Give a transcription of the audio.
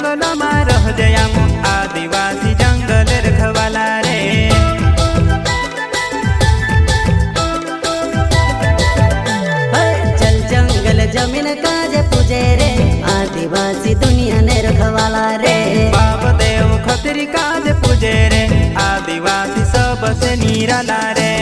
जंगलમાં રહજે આમ आदिवासी जंगल रखवाला रे। चल जंगल जमीन काजे पूजे रे आदिवासी दुनिया ने रखवाला रे। बाप देव खतरी काजे पूजे रे आदिवासी सबसे निराला रे।